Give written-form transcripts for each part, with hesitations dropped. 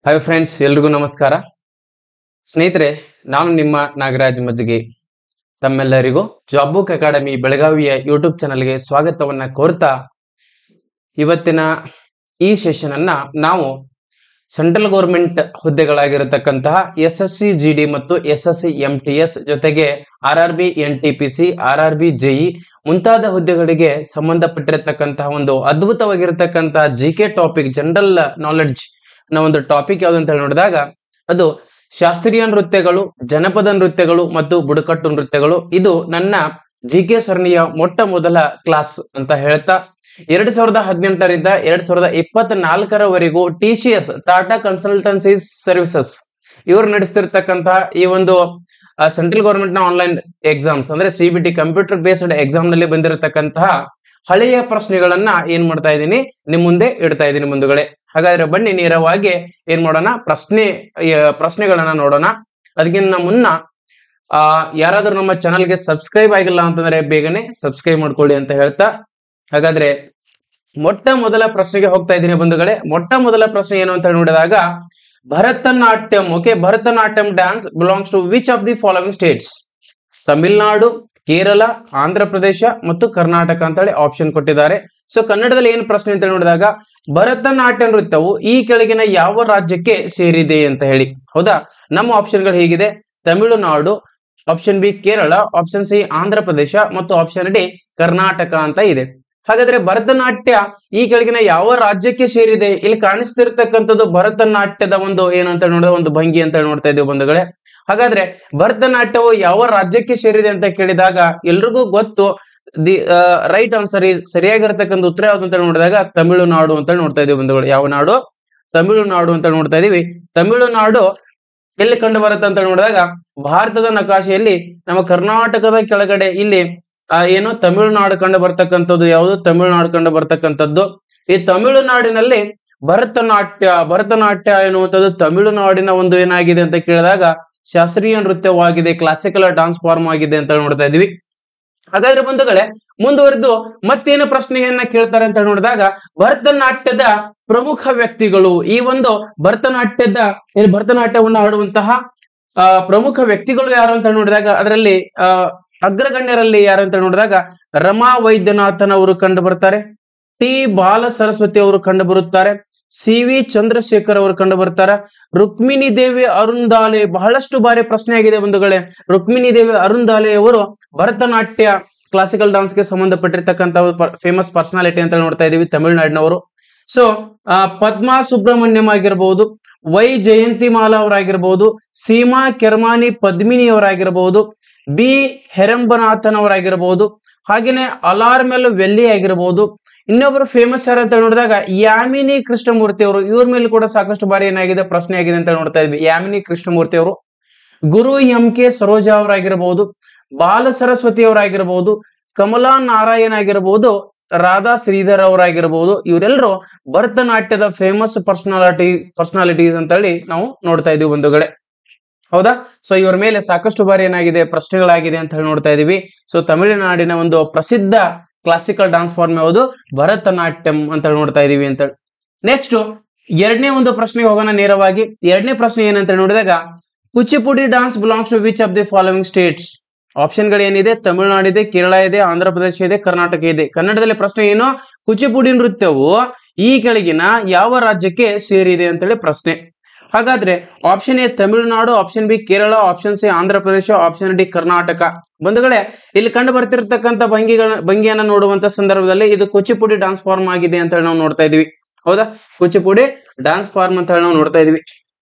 Hi friends, ಎಲ್ರಿಗೂ ನಮಸ್ಕಾರ. ಸ್ನೇಹಿತರೆ, ನಾನು ನಿಮ್ಮ ನಾಗರಾಜ್ ಮಜ್ಜಿಗೆ. ತಮ್ಮೆಲ್ಲರಿಗೂ ಜಾಬ್ ಬುಕ್ ಅಕಾಡೆಮಿ ಬೆಳಗಾವಿಯ ಯೂಟ್ಯೂಬ್ ಚಾನಲ್ಗೆ ಸ್ವಾಗತವನ್ನ ಕೋರ್ತಾ, ಇವತ್ತಿನ ಈ ಸೆಷನ್ ಅನ್ನ ನಾವು ಸೆಂಟ್ರಲ್ ಗೌರ್ಮೆಂಟ್ ಹುದ್ದೆಗಳಾಗಿರತಕ್ಕಂತಹ SSC GD ಮತ್ತು SSC MTS ಜೊತೆಗೆ RRB NTPC, RRB JE ಮುಂತಾದ ಹುದ್ದೆಗಳಿಗೆ ಸಂಬಂಧಪಟ್ಟಿರತಕ್ಕಂತಹ ಒಂದು ಅದ್ಭುತವಾಗಿರತಕ್ಕಂತಹ GK ಟಾಪಿಕ್, ಜನರಲ್ ನಾಲೆಡ್ಜ್ ನ ಒಂದು ಟಾಪಿಕ್ ಯಾವ್ದು ಅಂತ ಹೇಳಿ ನೋಡಿದಾಗ ಅದು ಶಾಸ್ತ್ರೀಯ ನೃತ್ಯಗಳು, ಜನಪದ ನೃತ್ಯಗಳು ಮತ್ತು ಬುಡಕಟ್ಟು ನೃತ್ಯಗಳು. ಇದು ನನ್ನ GK ಸರಣಿಯ ಮೊಟ್ಟ ಮೊದಲ ಕ್ಲಾಸ್ ಅಂತ ಹೇಳ್ತಾ 2018ರಿಂದ 2024ರವರೆಗೂ TCS ಟಾಟಾ ಕನ್ಸಲ್ಟೆನ್ಸಿ ಸರ್ವಿಸಸ್ ಇವರು ನಡೆಸ್ತಿರ್ತಕ್ಕಂತಹ ಈ ಒಂದು ಸೆಂಟ್ರಲ್ ಗೌರ್ಮೆಂಟ್ ನ ಆನ್ಲೈನ್ ಎಕ್ಸಾಮ್ಸ್ ಅಂದ್ರೆ CBT ಕಂಪ್ಯೂಟರ್ ಬೇಸ್ಡ್ ಎಕ್ಸಾಮ್ ನಲ್ಲಿ ಬಂದಿರತಕ್ಕಂತಹ ಹಳೆಯ ಪ್ರಶ್ನೆಗಳನ್ನ ಏನ್ ಮಾಡ್ತಾ ಇದ್ದೀನಿ, ನಿಮ್ ಮುಂದೆ ಇಡ್ತಾ ಇದ್ದೀನಿ ಬಂಧುಗಳೇ. ಹಾಗಾದ್ರೆ ಬನ್ನಿ ನೇರವಾಗಿ ಏನ್ ಮಾಡೋಣ, ಪ್ರಶ್ನೆಗಳನ್ನ ನೋಡೋಣ. ಅದಕ್ಕಿಂತ ಮುನ್ನ ಯಾರಾದ್ರೂ ನಮ್ಮ ಚಾನಲ್ಗೆ ಸಬ್ಸ್ಕ್ರೈಬ್ ಆಗಿಲ್ಲ ಅಂತಂದ್ರೆ ಬೇಗನೆ ಸಬ್ಸ್ಕ್ರೈಬ್ ಮಾಡ್ಕೊಳ್ಳಿ ಅಂತ ಹೇಳ್ತಾ, ಹಾಗಾದ್ರೆ ಮೊಟ್ಟ ಮೊದಲ ಪ್ರಶ್ನೆಗೆ ಹೋಗ್ತಾ ಇದ್ದೀನಿ ಬಂಧುಗಳೇ. ಮೊಟ್ಟ ಮೊದಲ ಪ್ರಶ್ನೆ ಏನು ಅಂತ ನೋಡಿದಾಗ, Bharatanatyam Bharatanatyam dance belongs to which of the following states? Tamil Nadu, Kerala, Andhra Pradesh ಮತ್ತು ಕರ್ನಾಟಕ ಅಂತ ಹೇಳಿ ಆಪ್ಷನ್ ಕೊಟ್ಟಿದ್ದಾರೆ. ಸೊ ಕನ್ನಡದಲ್ಲಿ ಏನು ಪ್ರಶ್ನೆ ಅಂತ ನೋಡಿದಾಗ, ಭರತನಾಟ್ಯ ನೃತ್ಯವು ಈ ಕೆಳಗಿನ ಯಾವ ರಾಜ್ಯಕ್ಕೆ ಸೇರಿದೆ ಅಂತ ಹೇಳಿ. ಹೌದಾ, ನಮ್ಮ ಆಪ್ಷನ್ಗಳು ಹೀಗಿದೆ: Tamil Nadu, option B Kerala, option C Andhra Pradesh ಮತ್ತು ಆಪ್ಷನ್ ಡಿ ಕರ್ನಾಟಕ ಅಂತ ಇದೆ. ಹಾಗಾದ್ರೆ ಭರತನಾಟ್ಯ ಈ ಕೆಳಗಿನ ಯಾವ ರಾಜ್ಯಕ್ಕೆ ಸೇರಿದೆ? ಇಲ್ಲಿ ಕಾಣಿಸ್ತಿರ್ತಕ್ಕಂಥದ್ದು ಭರತನಾಟ್ಯದ ಒಂದು ಏನು ಅಂತ ನೋಡಿದ ಒಂದು ಭಂಗಿ ಅಂತ ನೋಡ್ತಾ ಇದ್ದೀವಿ ಬಂಧುಗಳೇ. ಹಾಗಾದ್ರೆ ಭರತನಾಟ್ಯವು ಯಾವ ರಾಜ್ಯಕ್ಕೆ ಸೇರಿದೆ ಅಂತ ಕೇಳಿದಾಗ ಎಲ್ರಿಗೂ ಗೊತ್ತು, ದಿ ರೈಟ್ ಆನ್ಸರ್ ಈಸ್ ಸರಿಯಾಗಿರ್ತಕ್ಕಂಥ ಉತ್ತರ ಯಾವ್ದು ಅಂತ ನೋಡಿದಾಗ ತಮಿಳುನಾಡು ಅಂತ ನೋಡ್ತಾ ಇದೀವಿ ಬಂಧುಗಳು. ಯಾವ ನಾಡು? ತಮಿಳುನಾಡು ಅಂತ ನೋಡ್ತಾ ಇದೀವಿ. ತಮಿಳುನಾಡು ಎಲ್ಲಿ ಕಂಡು ಬರುತ್ತೆ ಅಂತ ನೋಡಿದಾಗ, ಭಾರತದ ನಕಾಶೆಯಲ್ಲಿ ನಮ್ಮ ಕರ್ನಾಟಕದ ಕೆಳಗಡೆ ಇಲ್ಲಿ ಏನು ತಮಿಳುನಾಡು ಕಂಡು ಬರ್ತಕ್ಕಂಥದ್ದು. ಯಾವುದು? ತಮಿಳುನಾಡು ಕಂಡು ಬರ್ತಕ್ಕಂಥದ್ದು. ಈ ತಮಿಳುನಾಡಿನಲ್ಲಿ ಭರತನಾಟ್ಯ ಎನ್ನುವಂಥದ್ದು ತಮಿಳುನಾಡಿನ ಒಂದು ಏನಾಗಿದೆ ಅಂತ ಕೇಳಿದಾಗ ಶಾಸ್ತ್ರೀಯ ನೃತ್ಯವಾಗಿದೆ, ಕ್ಲಾಸಿಕಲ್ ಡಾನ್ಸ್ ಫಾರ್ಮ್ ಆಗಿದೆ ಅಂತ ನೋಡ್ತಾ ಇದೀವಿ. ಹಾಗಾದ್ರೆ ಬಂಧುಗಳೇ, ಮುಂದುವರೆದು ಮತ್ತೇನು ಪ್ರಶ್ನೆಯನ್ನ ಕೇಳ್ತಾರೆ ಅಂತ ನೋಡಿದಾಗ, ಭರತನಾಟ್ಯದ ಪ್ರಮುಖ ವ್ಯಕ್ತಿಗಳು, ಈ ಒಂದು ಭರತನಾಟ್ಯವನ್ನು ಆಡುವಂತಹ ಪ್ರಮುಖ ವ್ಯಕ್ತಿಗಳು ಯಾರು ಅಂತ ನೋಡಿದಾಗ, ಅದರಲ್ಲಿ ಅಗ್ರಗಣ್ಯರಲ್ಲಿ ಯಾರು ಅಂತ ನೋಡಿದಾಗ ರಮಾ ವೈದ್ಯನಾಥನ್ ಅವರು ಕಂಡು ಬರ್ತಾರೆ, ಟಿ ಬಾಲ ಸರಸ್ವತಿ ಅವರು ಕಂಡು ಬರುತ್ತಾರೆ, CV ಚಂದ್ರಶೇಖರ್ ಅವರು ಕಂಡು ಬರ್ತಾರೆ, ರುಕ್ಮಿಣಿ ದೇವಿ ಅರುಂದಾಲೆ. ಬಹಳಷ್ಟು ಬಾರಿ ಪ್ರಶ್ನೆ ಆಗಿದೆ ಬಂಧುಗಳೇ. ರುಕ್ಮಿಣಿ ದೇವಿ ಅರುಂದಾಲೆ ಅವರು ಭರತನಾಟ್ಯ ಕ್ಲಾಸಿಕಲ್ ಡಾನ್ಸ್ ಗೆ ಸಂಬಂಧಪಟ್ಟಿರ್ತಕ್ಕಂಥ ಫೇಮಸ್ ಪರ್ಸನಾಲಿಟಿ ಅಂತ ನೋಡ್ತಾ ಇದೀವಿ, ತಮಿಳುನಾಡಿನವರು. ಸೊ ಪದ್ಮಾ ಸುಬ್ರಹ್ಮಣ್ಯಂ ಆಗಿರ್ಬಹುದು, ವೈ ಜಯಂತಿಮಾಲಾ ಅವರಾಗಿರ್ಬಹುದು, ಸೀಮಾ ಕೆರ್ಮಾನಿ ಪದ್ಮಿನಿ ಅವರಾಗಿರ್ಬಹುದು, ಬಿ ಹೆರಂಬನಾಥನ್ ಅವರಾಗಿರ್ಬಹುದು, ಹಾಗೇನೆ ಅಲಾರ್ಮೆಲ್ ವೆಲ್ಲಿ ಆಗಿರ್ಬಹುದು. ಇನ್ನೊಬ್ಬರು ಫೇಮಸ್ ಯಾರು ಅಂತ ನೋಡಿದಾಗ ಯಾಮಿನಿ ಕೃಷ್ಣಮೂರ್ತಿ ಅವರು. ಇವ್ರ ಮೇಲೆ ಕೂಡ ಸಾಕಷ್ಟು ಬಾರಿ ಏನಾಗಿದೆ, ಪ್ರಶ್ನೆ ಆಗಿದೆ ಅಂತ ನೋಡ್ತಾ ಇದ್ವಿ. ಯಾಮಿನಿ ಕೃಷ್ಣಮೂರ್ತಿ ಅವರು, ಗುರು MK ಸರೋಜಾ ಅವರಾಗಿರ್ಬಹುದು, ಬಾಲ ಸರಸ್ವತಿ ಅವರಾಗಿರ್ಬಹುದು, ಕಮಲಾ ನಾರಾಯಣ್ ಆಗಿರ್ಬಹುದು, ರಾಧಾ ಶ್ರೀಧರ್ ಅವರಾಗಿರ್ಬಹುದು. ಇವರೆಲ್ಲರೂ ಭರತನಾಟ್ಯದ ಫೇಮಸ್ ಪರ್ಸನಾಲಿಟೀಸ್ ಅಂತ ಹೇಳಿ ನಾವು ನೋಡ್ತಾ ಇದೀವಿ ಬಂಧುಗಳೇ. ಹೌದಾ? ಸೊ ಇವರ ಮೇಲೆ ಸಾಕಷ್ಟು ಬಾರಿ ಏನಾಗಿದೆ, ಪ್ರಶ್ನೆಗಳಾಗಿದೆ ಅಂತ ಹೇಳಿ ನೋಡ್ತಾ ಇದೀವಿ. ಸೊ ತಮಿಳುನಾಡಿನ ಒಂದು ಪ್ರಸಿದ್ಧ ಕ್ಲಾಸಿಕಲ್ ಡಾನ್ಸ್ ಫಾರ್ಮ್ ಯಾವುದು? ಭರತನಾಟ್ಯಂ ಅಂತ ನೋಡ್ತಾ ಇದೀವಿ ಅಂತ. ನೆಕ್ಸ್ಟ್ ಎರಡನೇ ಒಂದು ಪ್ರಶ್ನೆಗೆ ಹೋಗೋಣ ನೇರವಾಗಿ. ಎರಡನೇ ಪ್ರಶ್ನೆ ಏನಂತ ನೋಡಿದಾಗ, Kuchipudi dance belongs to which of the following states? ಆಪ್ಷನ್ಗಳು ಏನಿದೆ? ತಮಿಳುನಾಡು ಇದೆ, ಕೇರಳ ಇದೆ, ಆಂಧ್ರ ಪ್ರದೇಶ ಇದೆ, ಕರ್ನಾಟಕ ಇದೆ. ಕನ್ನಡದಲ್ಲಿ ಪ್ರಶ್ನೆ ಏನು? ಕುಚಿಪುಡಿ ನೃತ್ಯವು ಈ ಕೆಳಗಿನ ಯಾವ ರಾಜ್ಯಕ್ಕೆ ಸೇರಿದೆ ಅಂತೇಳಿ ಪ್ರಶ್ನೆ. ಹಾಗಾದ್ರೆ option A Tamil Nadu, option B Kerala, option C Andhra Pradesh, option D Karnataka. ಬಂಧುಗಳೇ, ಇಲ್ಲಿ ಕಂಡು ಬರ್ತಿರ್ತಕ್ಕಂಥ ಭಂಗಿಯನ್ನ ನೋಡುವಂತ ಸಂದರ್ಭದಲ್ಲಿ ಇದು ಕುಚಿಪುಡಿ ಡಾನ್ಸ್ ಫಾರ್ಮ್ ಆಗಿದೆ ಅಂತ ಹೇಳಿ ನಾವು ನೋಡ್ತಾ ಇದೀವಿ. ಹೌದಾ? ಕುಚಿಪುಡಿ ಡಾನ್ಸ್ ಫಾರ್ಮ್ ಅಂತ ಹೇಳಿ ನಾವು ನೋಡ್ತಾ ಇದೀವಿ.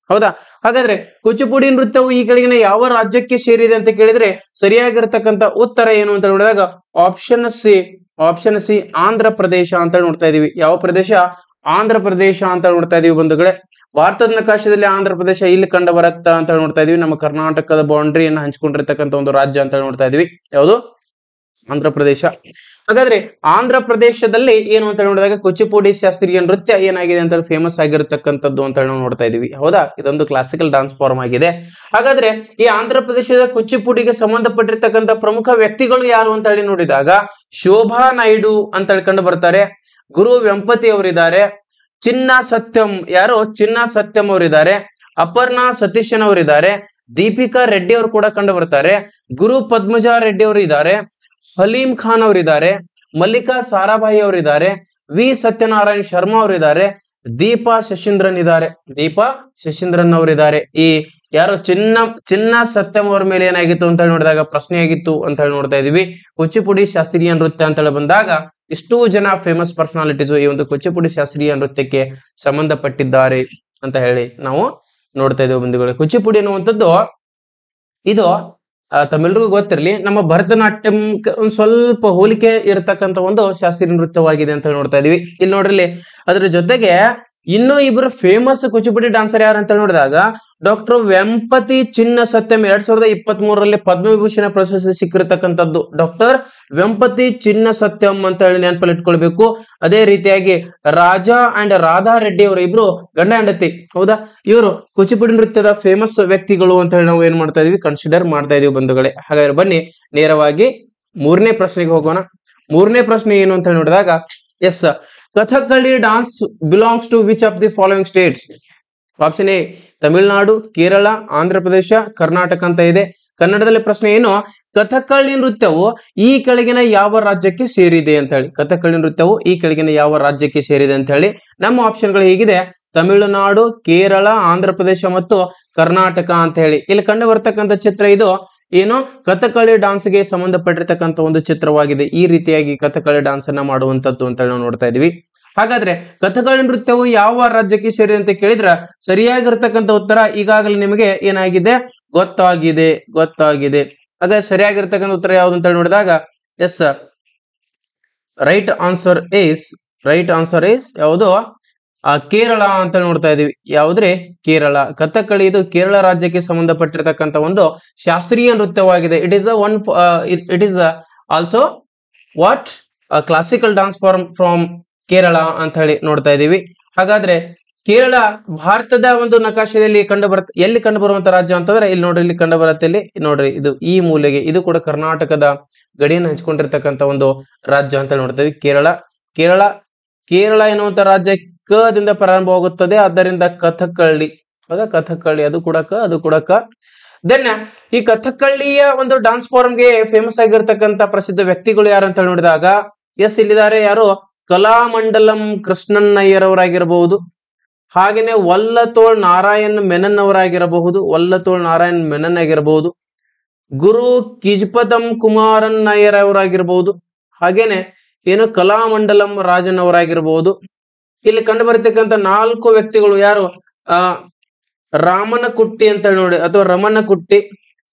ಹೌದಾ? ಹಾಗಾದ್ರೆ ಕುಚಿಪುಡಿ ನೃತ್ಯವು ಈ ಕೆಳಗಿನ ಯಾವ ರಾಜ್ಯಕ್ಕೆ ಸೇರಿದೆ ಅಂತ ಕೇಳಿದ್ರೆ ಸರಿಯಾಗಿರ್ತಕ್ಕಂಥ ಉತ್ತರ ಏನು ಅಂತ ನೋಡಿದಾಗ ಆಪ್ಷನ್ ಸಿ ಆಂಧ್ರ ಪ್ರದೇಶ ಅಂತ ನೋಡ್ತಾ ಇದೀವಿ. ಯಾವ ಪ್ರದೇಶ? ಆಂಧ್ರ ಪ್ರದೇಶ ಅಂತ ನೋಡ್ತಾ ಇದೀವಿ ಬಂಧುಗಳೇ. ಭಾರತದ ನಕಾಶದಲ್ಲಿ ಆಂಧ್ರ ಪ್ರದೇಶ ಇಲ್ಲಿ ಕಂಡು ಬರುತ್ತಾ ಅಂತ ನೋಡ್ತಾ ಇದೀವಿ. ನಮ್ಮ ಕರ್ನಾಟಕದ ಬೌಂಡ್ರಿಯನ್ನು ಹಂಚಿಕೊಂಡಿರ್ತಕ್ಕಂಥ ಒಂದು ರಾಜ್ಯ ಅಂತ ನೋಡ್ತಾ ಇದೀವಿ. ಯಾವುದು? ಆಂಧ್ರ ಪ್ರದೇಶ. ಹಾಗಾದ್ರೆ ಆಂಧ್ರ ಪ್ರದೇಶದಲ್ಲಿ ಏನು ಅಂತ ನೋಡಿದಾಗ ಕುಚಿಪುಡಿ ಶಾಸ್ತ್ರೀಯ ನೃತ್ಯ ಏನಾಗಿದೆ ಅಂತ ಫೇಮಸ್ ಆಗಿರತಕ್ಕಂಥದ್ದು ಅಂತ ನಾವು ನೋಡ್ತಾ ಇದೀವಿ. ಹೌದಾ? ಇದೊಂದು ಕ್ಲಾಸಿಕಲ್ ಡಾನ್ಸ್ ಫಾರ್ಮ್ ಆಗಿದೆ. ಹಾಗಾದ್ರೆ ಈ ಆಂಧ್ರ ಪ್ರದೇಶದ ಕುಚಿಪುಡಿಗೆ ಸಂಬಂಧಪಟ್ಟಿರ್ತಕ್ಕಂಥ ಪ್ರಮುಖ ವ್ಯಕ್ತಿಗಳು ಯಾರು ಅಂತ ಹೇಳಿ ನೋಡಿದಾಗ ಶೋಭಾ ನಾಯ್ಡು ಅಂತ ಹೇಳಿ ಕಂಡು ಬರ್ತಾರೆ, ಗುರು ವೆಂಪತಿ ಅವರಿದ್ದಾರೆ, ಚಿನ್ನ ಸತ್ಯಂ, ಯಾರು ಚಿನ್ನ ಸತ್ಯಂ ಅವರಿದ್ದಾರೆ, ಅಪರ್ಣಾ ಸತೀಶನ್ ಅವರಿದ್ದಾರೆ, ದೀಪಿಕಾ ರೆಡ್ಡಿ ಅವರು ಕೂಡ ಕಂಡು ಬರ್ತಾರೆ, ಗುರು ಪದ್ಮಜಾ ರೆಡ್ಡಿ ಅವರು ಇದ್ದಾರೆ, ಹಲೀಂ ಖಾನ್ ಅವರಿದ್ದಾರೆ, ಮಲ್ಲಿಕಾ ಸಾರಾಭಾಯಿ ಅವರಿದ್ದಾರೆ, ವಿ ಸತ್ಯನಾರಾಯಣ್ ಶರ್ಮಾ ಅವರಿದ್ದಾರೆ, ದೀಪಾ ಶಶೀಂದ್ರನ್ ಇದ್ದಾರೆ, ದೀಪಾ ಶಶೀಂದ್ರನ್ ಅವರಿದ್ದಾರೆ. ಈ ಯಾರು ಚಿನ್ನ ಸತ್ಯಂ ಅವರ ಮೇಲೆ ಏನಾಗಿತ್ತು ಅಂತ ಹೇಳಿ ನೋಡಿದಾಗ ಪ್ರಶ್ನೆ ಆಗಿತ್ತು ಅಂತ ಹೇಳಿ ನೋಡ್ತಾ ಇದೀವಿ. ಕೂಚಿಪುಡಿ ಶಾಸ್ತ್ರೀಯ ನೃತ್ಯ ಅಂತ ಹೇಳಿ ಬಂದಾಗ ಇಷ್ಟೂ ಜನ ಫೇಮಸ್ ಪರ್ಸನಾಲಿಟೀಸ್ ಈ ಒಂದು ಕೂಚಿಪುಡಿ ಶಾಸ್ತ್ರೀಯ ನೃತ್ಯಕ್ಕೆ ಸಂಬಂಧಪಟ್ಟಿದ್ದಾರೆ ಅಂತ ಹೇಳಿ ನಾವು ನೋಡ್ತಾ ಇದ್ದೇವೆ ಬಂಧುಗಳೇ. ಕೂಚಿಪುಡಿ ಅನ್ನುವಂಥದ್ದು ಇದು ತಮ್ಮೆಲ್ಲರಿಗೂ ಗೊತ್ತಿರಲಿ, ನಮ್ಮ ಭರತನಾಟ್ಯಂ ಒಂದ್ ಸ್ವಲ್ಪ ಹೋಲಿಕೆ ಇರತಕ್ಕಂತ ಒಂದು ಶಾಸ್ತ್ರೀಯ ನೃತ್ಯವಾಗಿದೆ ಅಂತ ಹೇಳಿ ನೋಡ್ತಾ ಇದೀವಿ. ಇಲ್ಲಿ ನೋಡ್ರಿ, ಅದ್ರ ಜೊತೆಗೆ ಇನ್ನೂ ಇಬ್ರು ಫೇಮಸ್ ಕೂಚಿಪುಡಿ ಡಾನ್ಸರ್ ಯಾರು ಅಂತ ನೋಡಿದಾಗ ಡಾಕ್ಟರ್ ವೆಂಪತಿ ಚಿನ್ನ ಸತ್ಯಂ 2023ರಲ್ಲಿ ಪದ್ಮವಿಭೂಷಣ ಪ್ರಶಸ್ತಿ ಸಿಕ್ಕಿರತಕ್ಕಂಥದ್ದು ಡಾಕ್ಟರ್ ವೆಂಪತಿ ಚಿನ್ನ ಸತ್ಯಂ ಅಂತ ಹೇಳಿ ನೆನಪಲ್ಲಿ ಇಟ್ಕೊಳ್ಬೇಕು. ಅದೇ ರೀತಿಯಾಗಿ ರಾಜಾ ಅಂಡ್ ರಾಧಾ ರೆಡ್ಡಿ ಅವರು ಇಬ್ರು ಗಂಡ ಹೆಂಡತಿ, ಹೌದಾ? ಇವರು ಕೂಚಿಪುಡಿ ನೃತ್ಯದ ಫೇಮಸ್ ವ್ಯಕ್ತಿಗಳು ಅಂತ ಹೇಳಿ ನಾವು ಏನ್ ಮಾಡ್ತಾ ಇದೀವಿ, ಕನ್ಸಿಡರ್ ಮಾಡ್ತಾ ಇದೀವಿ ಬಂಧುಗಳೇ. ಹಾಗಾದ್ರೆ ಬನ್ನಿ ನೇರವಾಗಿ ಮೂರನೇ ಪ್ರಶ್ನೆಗೆ ಹೋಗೋಣ. ಮೂರನೇ ಪ್ರಶ್ನೆ ಏನು ಅಂತ ಹೇಳಿ ನೋಡಿದಾಗ, yes, Kathakali dance belongs to which of the following states? Option A Tamil Nadu, Kerala, Andhra Pradesh, Karnataka ಅಂತ ಇದೆ. ಕನ್ನಡದಲ್ಲಿ ಪ್ರಶ್ನೆ ಏನು, ಕಥಕ್ಕಳಿ ನೃತ್ಯವು ಈ ಕೆಳಗಿನ ಯಾವ ರಾಜ್ಯಕ್ಕೆ ಸೇರಿದೆ ಅಂತ ಹೇಳಿ. ಕಥಕ್ಕಳಿ ನೃತ್ಯವು ಈ ಕೆಳಗಿನ ಯಾವ ರಾಜ್ಯಕ್ಕೆ ಸೇರಿದೆ ಅಂತ ಹೇಳಿ ನಮ್ಮ ಆಪ್ಷನ್ಗಳು ಹೀಗಿದೆ: ತಮಿಳುನಾಡು, ಕೇರಳ, ಆಂಧ್ರ ಪ್ರದೇಶ ಮತ್ತು ಕರ್ನಾಟಕ ಅಂತ ಹೇಳಿ. ಇಲ್ಲಿ ಕಂಡು ಬರ್ತಕ್ಕಂಥ ಚಿತ್ರ ಇದು ಏನು, ಕಥಕ್ಕಳಿ ಡಾನ್ಸ್ ಗೆ ಸಂಬಂಧಪಟ್ಟಿರ್ತಕ್ಕಂಥ ಒಂದು ಚಿತ್ರವಾಗಿದೆ. ಈ ರೀತಿಯಾಗಿ ಕಥಕ್ಕಳಿ ಡಾನ್ಸ್ ಅನ್ನ ಮಾಡುವಂತದ್ದು ಅಂತ ಹೇಳಿ ನಾವು ನೋಡ್ತಾ ಇದೀವಿ. ಹಾಗಾದ್ರೆ ಕಥಕ್ಕಳಿ ನೃತ್ಯವು ಯಾವ ರಾಜ್ಯಕ್ಕೆ ಸೇರಿದೆ ಅಂತ ಕೇಳಿದ್ರ ಸರಿಯಾಗಿರ್ತಕ್ಕಂಥ ಉತ್ತರ ಈಗಾಗಲೇ ನಿಮಗೆ ಏನಾಗಿದೆ, ಗೊತ್ತಾಗಿದೆ. ಹಾಗಾದ್ರೆ ಸರಿಯಾಗಿರ್ತಕ್ಕಂಥ ಉತ್ತರ ಯಾವ್ದು ಅಂತ ಹೇಳಿ ನೋಡಿದಾಗ, ಎಸ್, ರೈಟ್ ಆನ್ಸರ್ ಈಸ್ ಯಾವುದು, ಕೇರಳ ಅಂತ ನೋಡ್ತಾ ಇದೀವಿ. ಯಾವ್ದ್ರೆ, ಕೇರಳ. ಕಥಕ್ಕಳಿ ಇದು ಕೇರಳ ರಾಜ್ಯಕ್ಕೆ ಸಂಬಂಧಪಟ್ಟಿರ್ತಕ್ಕಂಥ ಒಂದು ಶಾಸ್ತ್ರೀಯ ನೃತ್ಯವಾಗಿದೆ. It is also what classical dance form from Kerala ಅಂತ ಹೇಳಿ ನೋಡ್ತಾ ಇದೀವಿ. ಹಾಗಾದ್ರೆ ಕೇರಳ ಭಾರತದ ಒಂದು ನಕಾಶೆಯಲ್ಲಿ ಎಲ್ಲಿ ಕಂಡು ಬರುವಂತ ರಾಜ್ಯ ಅಂತಂದ್ರೆ ಇಲ್ಲಿ ನೋಡ್ರಿ, ಇಲ್ಲಿ ಕಂಡು ಬರುತ್ತೆ. ಇಲ್ಲಿ ನೋಡ್ರಿ, ಇದು ಈ ಮೂಲೆಗೆ, ಇದು ಕೂಡ ಕರ್ನಾಟಕದ ಗಡಿಯನ್ನು ಹಂಚ್ಕೊಂಡಿರ್ತಕ್ಕಂಥ ಒಂದು ರಾಜ್ಯ ಅಂತ ನೋಡ್ತಾ ಇದೀವಿ. ಕೇರಳ ಎನ್ನುವಂತ ರಾಜ್ಯ ಕ ದಿಂದ ಪ್ರಾರಂಭವಾಗುತ್ತದೆ. ಆದ್ದರಿಂದ ಕಥಕ್ಕಳಿ, ಹೌದಾ? ಕಥಕ್ಕಳಿ ಅದು ಕೂಡ ಕ. ದೆನ್ ಈ ಕಥಕ್ಕಳಿಯ ಒಂದು ಡಾನ್ಸ್ ಫಾರ್ಮ್ಗೆ ಫೇಮಸ್ ಆಗಿರ್ತಕ್ಕಂಥ ಪ್ರಸಿದ್ಧ ವ್ಯಕ್ತಿಗಳು ಯಾರು ಅಂತ ನೋಡಿದಾಗ, ಎಸ್, ಇಲ್ಲಿದ್ದಾರೆ. ಯಾರು, ಕಲಾಮಂಡಲಂ ಕೃಷ್ಣನ್ನಯ್ಯರ್ ಅವರಾಗಿರಬಹುದು, ಹಾಗೇನೆ ವಲ್ಲತೋಳ್ ನಾರಾಯಣ್ ಮೆನನ್ ಆಗಿರಬಹುದು, ಗುರು ಕಿಜ್ಪದಂ ಕುಮಾರನ್ ನಾಯರ್ ಅವರಾಗಿರ್ಬಹುದು, ಹಾಗೇನೆ ಏನು ಕಲಾಮಂಡಲಂ ರಾಜನ್ ಅವರಾಗಿರ್ಬಹುದು. ಇಲ್ಲಿ ಕಂಡು ಬರ್ತಕ್ಕಂಥ 4 ವ್ಯಕ್ತಿಗಳು ಯಾರು, ರಾಮನಕುಟ್ಟಿ ಅಂತ ಹೇಳಿ ನೋಡಿ, ಅಥವಾ ರಮಣಕುಟ್ಟಿ,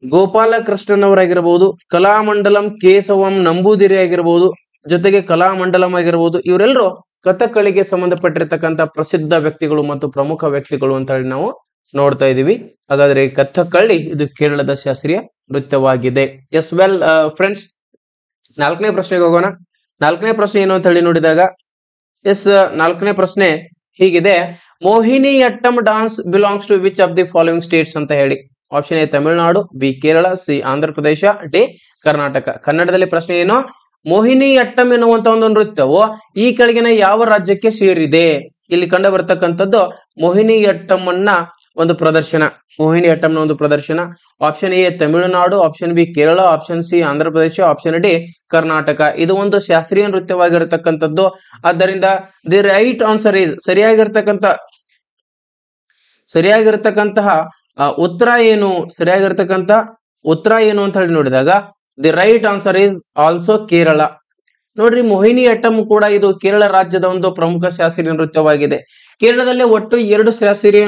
ಗೋಪಾಲಕೃಷ್ಣನ್ ಅವರಾಗಿರ್ಬಹುದು, ಕಲಾಮಂಡಲಂ ಕೇಶವಂ ನಂಬೂದಿರಿ ಆಗಿರ್ಬಹುದು, ಜೊತೆಗೆ ಕಲಾಮಂಡಲಂ ಆಗಿರ್ಬಹುದು. ಇವರೆಲ್ಲರೂ ಕಥಕ್ಕಳಿಗೆ ಸಂಬಂಧಪಟ್ಟಿರ್ತಕ್ಕಂಥ ಪ್ರಸಿದ್ಧ ವ್ಯಕ್ತಿಗಳು ಮತ್ತು ಪ್ರಮುಖ ವ್ಯಕ್ತಿಗಳು ಅಂತ ಹೇಳಿ ನಾವು ನೋಡ್ತಾ ಇದೀವಿ. ಹಾಗಾದ್ರೆ ಕಥಕ್ಕಳಿ ಇದು ಕೇರಳದ ಶಾಸ್ತ್ರೀಯ ನೃತ್ಯವಾಗಿದೆ. ಎಸ್, ವೆಲ್ ಫ್ರೆಂಡ್ಸ್, 4ನೇ ಪ್ರಶ್ನೆಗೆ ಹೋಗೋಣ. 4ನೇ ಪ್ರಶ್ನೆ ಏನು ಅಂತ ಹೇಳಿ ನೋಡಿದಾಗ, ಎಸ್, 4ನೇ ಪ್ರಶ್ನೆ ಹೀಗಿದೆ: Mohiniyattam dance belongs to which of the following states ಅಂತ ಹೇಳಿ. Option A Tamil Nadu, B Kerala, C Andhra Pradesh, D Karnataka. ಕನ್ನಡದಲ್ಲಿ ಪ್ರಶ್ನೆ ಏನು, ಮೋಹಿನಿ ಅಟ್ಟಂ ಎನ್ನುವಂತ ಒಂದು ನೃತ್ಯವು ಈ ಕೆಳಗಿನ ಯಾವ ರಾಜ್ಯಕ್ಕೆ ಸೇರಿದೆ? ಇಲ್ಲಿ ಕಂಡು ಬರ್ತಕ್ಕಂಥದ್ದು ಮೋಹಿನಿ ಅಟ್ಟಂನ ಒಂದು ಪ್ರದರ್ಶನ. Option A Tamil Nadu, option B Kerala, option C Andhra Pradesh, option D Karnataka. ಇದು ಒಂದು ಶಾಸ್ತ್ರೀಯ ನೃತ್ಯವಾಗಿರತಕ್ಕಂಥದ್ದು. ಆದ್ದರಿಂದ ದಿ ರೈಟ್ ಆನ್ಸರ್ ಈಸ್ ಸರಿಯಾಗಿರ್ತಕ್ಕಂತಹ ಉತ್ತರ ಏನು ಅಂತ ಹೇಳಿ ನೋಡಿದಾಗ, the right answer is also Kerala. ನೋಡ್ರಿ, ಮೋಹಿನಿ ಅಟ್ಟಂ ಕೂಡ ಇದು ಕೇರಳ ರಾಜ್ಯದ ಒಂದು ಪ್ರಮುಖ ಶಾಸ್ತ್ರೀಯ ನೃತ್ಯವಾಗಿದೆ. ಕೇರಳದಲ್ಲಿ ಒಟ್ಟು 2 ಶಾಸ್ತ್ರೀಯ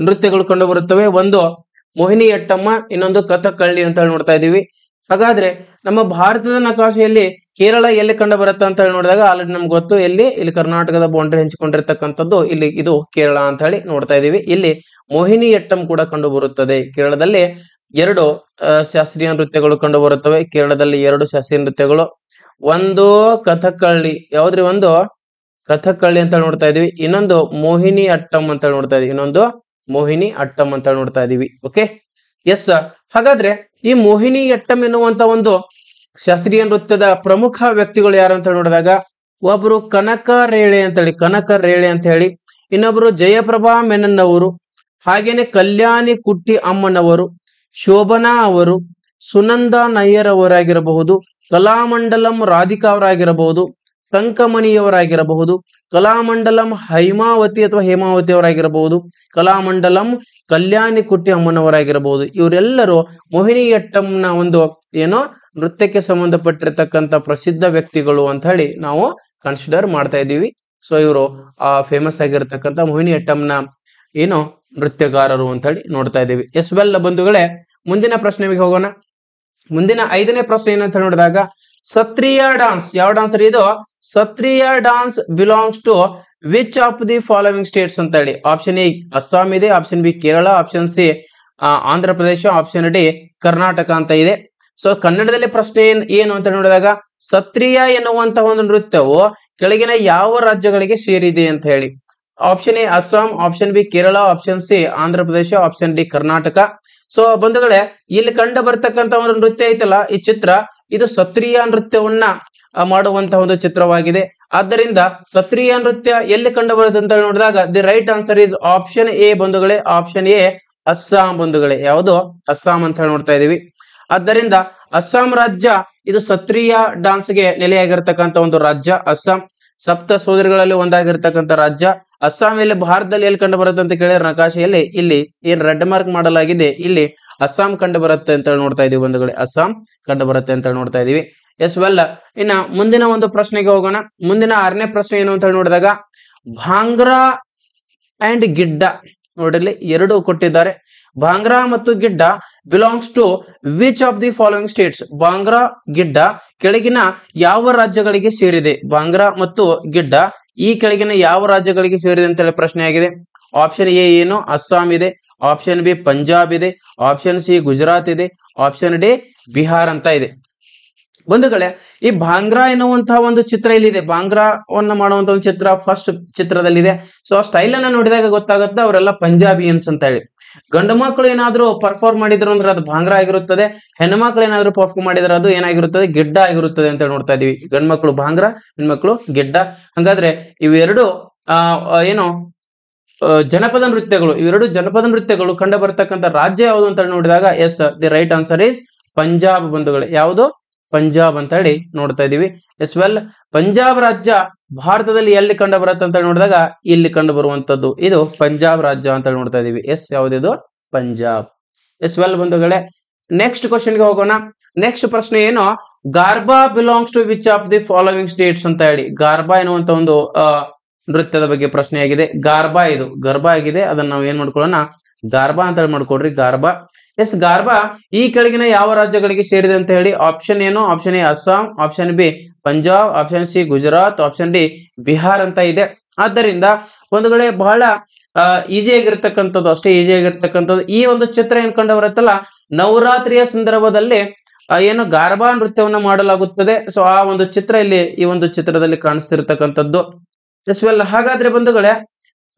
ನೃತ್ಯಗಳು ಕಂಡು ಬರುತ್ತವೆ. ಒಂದು ಮೋಹಿನಿ ಅಟ್ಟಮ್ಮ, ಇನ್ನೊಂದು ಕಥಕ್ಕಳಿ ಅಂತ ಹೇಳಿ ನೋಡ್ತಾ ಇದೀವಿ. ಹಾಗಾದ್ರೆ ನಮ್ಮ ಭಾರತದ ನಕಾಶೆಯಲ್ಲಿ ಕೇರಳ ಎಲ್ಲಿ ಕಂಡು ಬರುತ್ತೆ ಅಂತ ಹೇಳಿ ನೋಡಿದಾಗ ಆಲ್ರೆಡಿ ನಮ್ಗೆ ಗೊತ್ತು, ಇಲ್ಲಿ ಕರ್ನಾಟಕದ ಬೌಂಡ್ರಿ ಹಂಚಿಕೊಂಡಿರ್ತಕ್ಕಂಥದ್ದು ಇಲ್ಲಿ ಇದು ಕೇರಳ ಅಂತ ಹೇಳಿ ನೋಡ್ತಾ ಇದೀವಿ. ಇಲ್ಲಿ ಮೋಹಿನಿ ಅಟ್ಟಂ ಕೂಡ ಕಂಡು ಬರುತ್ತದೆ. ಕೇರಳದಲ್ಲಿ 2 ಶಾಸ್ತ್ರೀಯ ನೃತ್ಯಗಳು ಕಂಡು ಬರುತ್ತವೆ. ಕೇರಳದಲ್ಲಿ 2 ಶಾಸ್ತ್ರೀಯ ನೃತ್ಯಗಳು, ಒಂದು ಕಥಕ್ಕಳಿ, ಯಾವ್ದ್ರಿ, ಒಂದು ಕಥಕ್ಕಳಿ ಅಂತ ನೋಡ್ತಾ ಇದೀವಿ, ಇನ್ನೊಂದು ಮೋಹಿನಿ ಅಟ್ಟಂ ಅಂತ ನೋಡ್ತಾ ಇದೀವಿ. Okay, yes. ಹಾಗಾದ್ರೆ ಈ ಮೋಹಿನಿ ಅಟ್ಟಂ ಎನ್ನುವಂತ ಒಂದು ಶಾಸ್ತ್ರೀಯ ನೃತ್ಯದ ಪ್ರಮುಖ ವ್ಯಕ್ತಿಗಳು ಯಾರು ಅಂತ ನೋಡಿದಾಗ, ಒಬ್ರು ಕನಕ ರೇಳೆ ಅಂತ ಹೇಳಿ ಇನ್ನೊಬ್ರು ಜಯಪ್ರಭಾ ಮೆನನ್ ಅವರು, ಹಾಗೇನೆ ಕಲ್ಯಾಣಿ ಕುಟ್ಟಿ ಅಮ್ಮನವರು, ಶೋಭನಾ ಅವರು, ಸುನಂದಾ ನಯ್ಯರ್ ಅವರಾಗಿರಬಹುದು, ಕಲಾಮಂಡಲಂ ರಾಧಿಕಾ ಅವರಾಗಿರಬಹುದು, ಕಂಕಮಣಿಯವರಾಗಿರಬಹುದು, ಕಲಾಮಂಡಲಂ ಹೈಮಾವತಿ ಅಥವಾ ಹೇಮಾವತಿ ಅವರಾಗಿರಬಹುದು, ಕಲಾಮಂಡಲಂ ಕಲ್ಯಾಣಿ ಕುಟ್ಟಿ ಅಮ್ಮನವರಾಗಿರಬಹುದು. ಇವರೆಲ್ಲರೂ ಮೋಹಿನಿಯಟ್ಟಂನ ಒಂದು ಏನೋ ನೃತ್ಯಕ್ಕೆ ಸಂಬಂಧಪಟ್ಟಿರ್ತಕ್ಕಂಥ ಪ್ರಸಿದ್ಧ ವ್ಯಕ್ತಿಗಳು ಅಂತ ಹೇಳಿ ನಾವು ಕನ್ಸಿಡರ್ ಮಾಡ್ತಾ ಇದ್ದೀವಿ. ಸೊ ಇವರು ಫೇಮಸ್ ಆಗಿರ್ತಕ್ಕಂಥ ಮೋಹಿನಿಯಟ್ಟಂನ ಏನು ನೃತ್ಯಗಾರರು ಅಂತ ಹೇಳಿ ನೋಡ್ತಾ ಇದ್ದೀವಿ. ಎಸ್ ವೆಲ್ ಬಂಧುಗಳೇ, ಮುಂದಿನ ಪ್ರಶ್ನೆಗೆ ಹೋಗೋಣ. ಮುಂದಿನ 5ನೇ ಪ್ರಶ್ನೆ ಏನಂತ ನೋಡಿದಾಗ, ಸತ್ರಿಯ ಡಾನ್ಸ್ ಯಾವ ಡಾನ್ಸ್ ಇದು? Sattriya dance belongs to which of the following states ಅಂತ ಹೇಳಿ. ಆಪ್ಷನ್ ಎ ಅಸ್ಸಾಂ ಇದೆ, option B Kerala, option C Andhra Pradesh, option D Karnataka ಅಂತ ಇದೆ. ಸೊ ಕನ್ನಡದಲ್ಲಿ ಪ್ರಶ್ನೆ ಏನು ಅಂತ ನೋಡಿದಾಗ, ಸತ್ರಿಯ ಎನ್ನುವಂತಹ ಒಂದು ನೃತ್ಯವು ಕೆಳಗಿನ ಯಾವ ರಾಜ್ಯಗಳಿಗೆ ಸೇರಿದೆ ಅಂತ ಹೇಳಿ. Option A Assam, option B Kerala, option C Andhra Pradesh, option D Karnataka. So ಬಂಧುಗಳೇ, ಇಲ್ಲಿ ಕಂಡು ಬರ್ತಕ್ಕಂಥ ಒಂದು ನೃತ್ಯ ಐತಲ್ಲ, ಈ ಚಿತ್ರ ಇದು ಸತ್ರಿಯ ನೃತ್ಯವನ್ನ ಮಾಡುವಂತಹ ಒಂದು ಚಿತ್ರವಾಗಿದೆ. ಆದ್ದರಿಂದ ಸತ್ರಿಯ ನೃತ್ಯ ಎಲ್ಲಿ ಕಂಡು ಬರುತ್ತೆ ಅಂತ ನೋಡಿದಾಗ the right answer is option A ಬಂಧುಗಳೇ, ಆಪ್ಷನ್ ಎ ಅಸ್ಸಾಂ ಬಂಧುಗಳೇ. ಯಾವುದು? ಅಸ್ಸಾಂ ಅಂತ ಹೇಳಿ ನೋಡ್ತಾ ಇದೀವಿ. ಆದ್ದರಿಂದ ಅಸ್ಸಾಂ ರಾಜ್ಯ ಇದು ಸತ್ರಿಯ ಡಾನ್ಸ್ಗೆ ನೆಲೆಯಾಗಿರ್ತಕ್ಕಂಥ ಒಂದು ರಾಜ್ಯ ಅಸ್ಸಾಂ. ಸಪ್ತ ಸೋದರಿಗಳಲ್ಲಿ ಒಂದಾಗಿರ್ತಕ್ಕಂಥ ರಾಜ್ಯ ಅಸ್ಸಾಂ. ಇಲ್ಲಿ ಭಾರತದಲ್ಲಿ ಎಲ್ಲಿ ಕಂಡು ಬರುತ್ತೆ ಅಂತ ಕೇಳಿದ್ರೆ ನಕಾಶೆಯಲ್ಲಿ ಇಲ್ಲಿ ಏನ್ ರೆಡ್ ಮಾರ್ಕ್ ಮಾಡಲಾಗಿದೆ, ಇಲ್ಲಿ ಅಸ್ಸಾಂ ಕಂಡು ಬರುತ್ತೆ ಅಂತ ಹೇಳಿ ನೋಡ್ತಾ ಇದೀವಿ ಬಂಧುಗಳೇ. ಅಸ್ಸಾಂ ಕಂಡು ಬರುತ್ತೆ ಅಂತ ಹೇಳಿ ನೋಡ್ತಾ ಇದೀವಿ. ಎಸ್ ವೆಲ್, ಇನ್ನ ಮುಂದಿನ ಒಂದು ಪ್ರಶ್ನೆಗೆ ಹೋಗೋಣ. ಮುಂದಿನ 6ನೇ ಪ್ರಶ್ನೆ ಏನು ಅಂತ ಹೇಳಿ ನೋಡಿದಾಗ, ಭಾಂಗ್ರಾ ಅಂಡ್ ಗಿಡ್ಡ ನೋಡ್ರಿ ಎರಡು ಕೊಟ್ಟಿದ್ದಾರೆ. ಭಾಂಗ್ರಾ ಮತ್ತು Giddha belongs to which of the following states. Bhangra Giddha ಕೆಳಗಿನ ಯಾವ ರಾಜ್ಯಗಳಿಗೆ ಸೇರಿದೆ? ಭಾಂಗ್ರಾ ಮತ್ತು ಗಿಡ್ಡ ಈ ಕೆಳಗಿನ ಯಾವ ರಾಜ್ಯಗಳಿಗೆ ಸೇರಿದೆ ಅಂತ ಹೇಳಿ ಪ್ರಶ್ನೆ ಆಗಿದೆ. ಆಪ್ಷನ್ ಎ ಏನು? ಅಸ್ಸಾಂ ಇದೆ, ಆಪ್ಷನ್ ಬಿ ಪಂಜಾಬ್ ಇದೆ, ಆಪ್ಷನ್ ಸಿ ಗುಜರಾತ್ ಇದೆ, ಆಪ್ಷನ್ ಡಿ ಬಿಹಾರ್ ಅಂತ ಇದೆ. ಬಂಧುಗಳೇ, ಈ ಭಾಂಗ್ರಾ ಎನ್ನುವಂತಹ ಒಂದು ಚಿತ್ರ ಇಲ್ಲಿದೆ. ಭಾಂಗ್ರಾವನ್ನ ಮಾಡುವಂತ ಒಂದು ಚಿತ್ರ ಫಸ್ಟ್ ಚಿತ್ರದಲ್ಲಿದೆ. ಸೊ ಆ ಸ್ಟೈಲ್ ಅನ್ನ ನೋಡಿದಾಗ ಗೊತ್ತಾಗುತ್ತೆ ಅವರೆಲ್ಲ ಪಂಜಾಬಿಯನ್ಸ್ ಅಂತ ಹೇಳಿ. ಗಂಡು ಮಕ್ಕಳು ಏನಾದ್ರು ಪರ್ಫಾರ್ಮ್ ಮಾಡಿದ್ರು ಅಂದ್ರೆ ಅದು ಭಾಂಗ್ರಾ ಆಗಿರುತ್ತದೆ, ಹೆಣ್ಣು ಮಕ್ಕಳು ಏನಾದ್ರು ಪರ್ಫಾರ್ಮ್ ಮಾಡಿದ್ರೆ ಅದು ಏನಾಗಿರುತ್ತದೆ? ಗಿಡ್ಡ ಆಗಿರುತ್ತದೆ ಅಂತ ನೋಡ್ತಾ ಇದೀವಿ. ಗಂಡು ಮಕ್ಕಳು ಭಾಂಗ್ರಾ, ಹೆಣ್ಮಕ್ಳು ಗಿಡ್ಡ. ಹಂಗಾದ್ರೆ ಇವೆರಡು ಏನು ಜನಪದ ನೃತ್ಯಗಳು, ಇವೆರಡು ಜನಪದ ನೃತ್ಯಗಳು ಕಂಡು ಬರ್ತಕ್ಕಂಥ ರಾಜ್ಯ ಯಾವುದು ಅಂತ ನೋಡಿದಾಗ yes the right answer is Punjab ಬಂಧುಗಳೇ. ಯಾವುದು? ಪಂಜಾಬ್ ಅಂತ ಹೇಳಿ ನೋಡ್ತಾ ಇದೀವಿ. ಎಸ್ ವೆಲ್, ಪಂಜಾಬ್ ರಾಜ್ಯ ಭಾರತದಲ್ಲಿ ಎಲ್ಲಿ ಕಂಡು ಬರುತ್ತೆ ಅಂತ ನೋಡಿದಾಗ ಇಲ್ಲಿ ಕಂಡು ಬರುವಂತದ್ದು ಇದು ಪಂಜಾಬ್ ರಾಜ್ಯ ಅಂತ ನೋಡ್ತಾ ಇದೀವಿ. ಎಸ್ ಯಾವ್ದಿದು? ಪಂಜಾಬ್. ಎಸ್ ವೆಲ್ ಬಂಧುಗಳೇ, ನೆಕ್ಸ್ಟ್ ಕ್ವಶನ್ಗೆ ಹೋಗೋಣ. ನೆಕ್ಸ್ಟ್ ಪ್ರಶ್ನೆ ಏನು? Garba belongs to which of the following states ಅಂತ ಹೇಳಿ. ಗಾರ್ಬಾ ಎನ್ನುವಂತ ಒಂದು ನೃತ್ಯದ ಬಗ್ಗೆ ಪ್ರಶ್ನೆ ಆಗಿದೆ. ಗಾರ್ಬಾ ಇದು ಗರ್ಭ ಆಗಿದೆ, ಅದನ್ನ ನಾವು ಏನ್ ಮಾಡ್ಕೊಳ್ಳೋಣ? ಗಾರ್ಬಾ ಅಂತ ಹೇಳಿ ಮಾಡ್ಕೊಡ್ರಿ, ಗಾರ್ಬಾ. ಎಸ್, ಗಾರ್ಬಾ ಈ ಕೆಳಗಿನ ಯಾವ ರಾಜ್ಯಗಳಿಗೆ ಸೇರಿದೆ ಅಂತ ಹೇಳಿ. ಆಪ್ಷನ್ ಏನು? Option A Assam, option B Punjab, option C Gujarat, option D Bihar ಅಂತ ಇದೆ. ಆದ್ದರಿಂದ ಒಂದುಗಳೇ ಬಹಳ ಈಸಿ ಆಗಿರ್ತಕ್ಕಂಥದ್ದು, ಅಷ್ಟೇ ಈಸಿ ಆಗಿರ್ತಕ್ಕಂಥದ್ದು. ಈ ಒಂದು ಚಿತ್ರ ಏನ್ ಕಂಡು ಬರುತ್ತಲ್ಲ, ನವರಾತ್ರಿಯ ಸಂದರ್ಭದಲ್ಲಿ ಏನು ಗಾರ್ಬಾ ನೃತ್ಯವನ್ನ ಮಾಡಲಾಗುತ್ತದೆ. ಸೊ ಆ ಒಂದು ಚಿತ್ರ ಇಲ್ಲಿ ಈ ಒಂದು ಚಿತ್ರದಲ್ಲಿ ಕಾಣಿಸ್ತಿರ್ತಕ್ಕಂಥದ್ದು. ಎಸ್ ವೆಲ್, ಹಾಗಾದ್ರೆ ಬಂಧುಗಳೇ,